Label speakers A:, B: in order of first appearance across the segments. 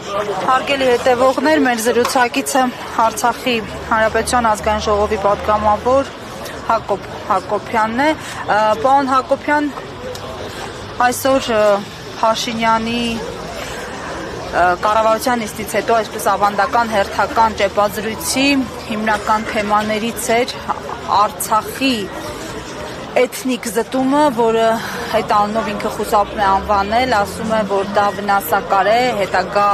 A: Հարգելի հետևողներ, մեր զրուցակիցը Արցախի Հանրապետության ազգային ժողովի պատգամավոր Հակոբ Հակոբյանն է։ Պարոն Հակոբյան, այսօր Փաշինյանի կառավարության նիստից հետո այսպես ավանդական հերթական ճեպազրույցի հիմնական թեմաներից էր Արցախի էթնիկ զտումը, որը այդ անունով ինքը խուսափում է անվանել, ասում է, որ դա վնասակար է հետագա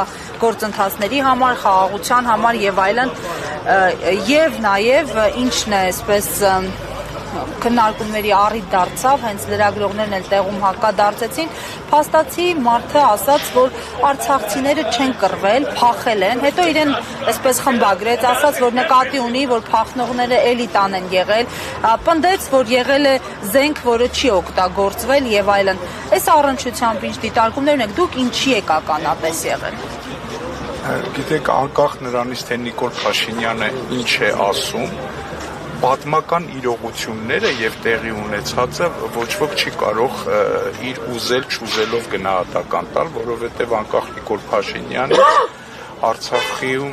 A: գործընթացների համար, խաղաղության համար եւ այլն, եւ նաեւ ինչն է, այսպես քննարկումների առիթ դարձավ, հենց լրագրողներն էլ տեղում հակադարձեցին, փաստացի մարդը ասաց, որ արցախցիները չեն կռվել, փախել են, հետո իրեն այսպես խմբագրեց, ասաց, որ նկատի ունի, որ փախնողները էլիտան են եղել, պնդեց, որ եղել է զենք, որը չի օգտագործվել եւ այլն։ Այս առնչությամբ ինչ դիտարկումներ ունեք, դուք ինչի եք ականատես եղել։
B: Գիտեք, անկախ նրանից, թե Նիկոլ Փաշինյանը ինչ է ասում, պատմական իրողությունները եւ տեղի ունեցածը ոչ ոք չի կարող իր ուզել-չուզելով գնահատական տալ, որովհետեւ անկախ Նիկոլ Փաշինյանից Արցախում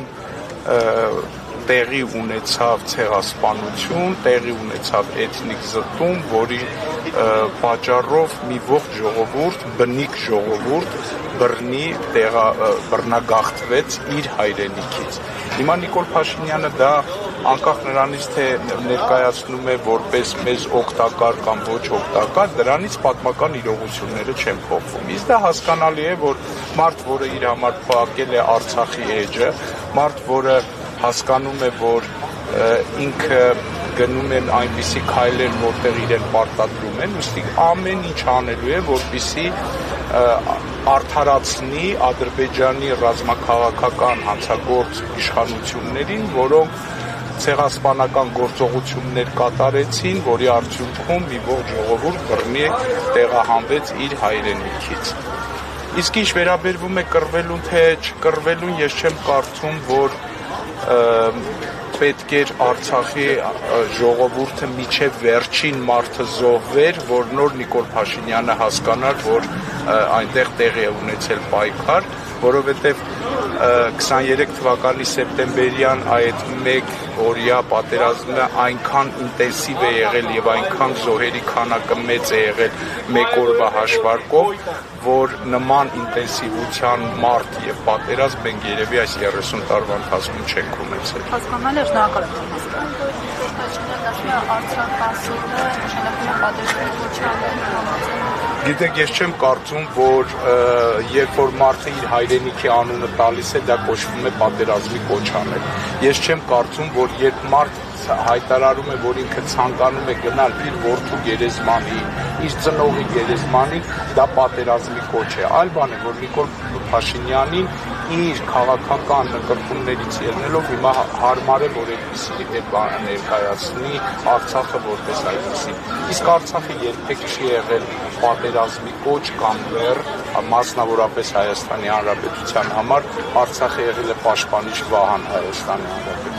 B: տեղի ունեցավ ցեղասպանություն, տեղի ունեցավ էթնիկ զտում, որի պատճառով մի ողջ ժողովուրդ, բնիկ ժողովուրդ բռնագաղթվեց իր հայրենիքից։ Հիմա Նիկոլ Փաշինյանը դա անկախ նրանից, թե ներկայացնում է որպես մեզ օգտակար կամ ոչ օգտակար, դրանից պատմական իրողությունները չեն փոխվում։ Իսկ դա հասկանալի է, որ մարդ, որը իր համար փակել է Արցախի էջը, մարդ, որը հասկանում է, որ ինքը գնում են այնպիսի քայլեր, որտեղ իրեն պարտադրում են, ուստի ամեն ինչ անելու է, որպեսզի արդարացնի Ադրբեջանի ռազմաքաղաքական հանցագործ իշխանություններին, որոնք ցեղասպանական գործողություններ կատարեցին, որի արդյունքում մի ողջ ժողովուրդ բռնի տեղահանվեց իր հայրենիքից։ Իսկ ինչ վերաբերվում է կռվելուն, թե չկռվելուն, ես չեմ կարծում, որ պետք էր Արցախի ժողովուրդը միջև վերջին մարդը զոհվեր, որ նոր Նիկոլ Փաշինյանը հասկանար, որ այնտեղ տեղի է ունեցել պայքար, որովհետև 23 թվականի սեպտեմբերյան այդ մեկ օրյա պատերազմը այնքան ինտենսիվ է եղել եւ այնքան զոհերի քանակը մեծ է եղել մեկ օրվա հաշվարկով, որ նման ինտենսիվության մարդ եւ պատերազմ մենք երևի այս 30 տարվա ընթացքում չենք ունեցել։
A: Հասկանալի է, շնորհակալ եմ հասկանալի։
B: Գիտեք, ես չեմ կարծում, որ երբ որ մարդը իր հայրենիքի անունը տալիս է, դա կոչվում է պատերազմի կոչ անել։ Ես չեմ կարծում, որ երբ մարդ հայտարարում է, որ ինքը ցանկանում է գնալ իր որդու գերեզմանին, իր ծնողի գերեզմանին, դա պատերազմի կոչ է։ Այլ բան է, որ Նիկոլ Փաշինյանին իր քաղաքական նկրտումներից ելնելով հիմա հարմար է, որ այդպիսի բան ներկայացնի Արցախը որպես այդպիսի։ Իսկ Արցախը երբեք չի եղել պատերազմի կոչ կամ լեռ, մասնավորապես Հայաստանի Հանրապետության համար Արցախը եղել է պաշտպանիչ վահան Հայաստանի Հանրապետության։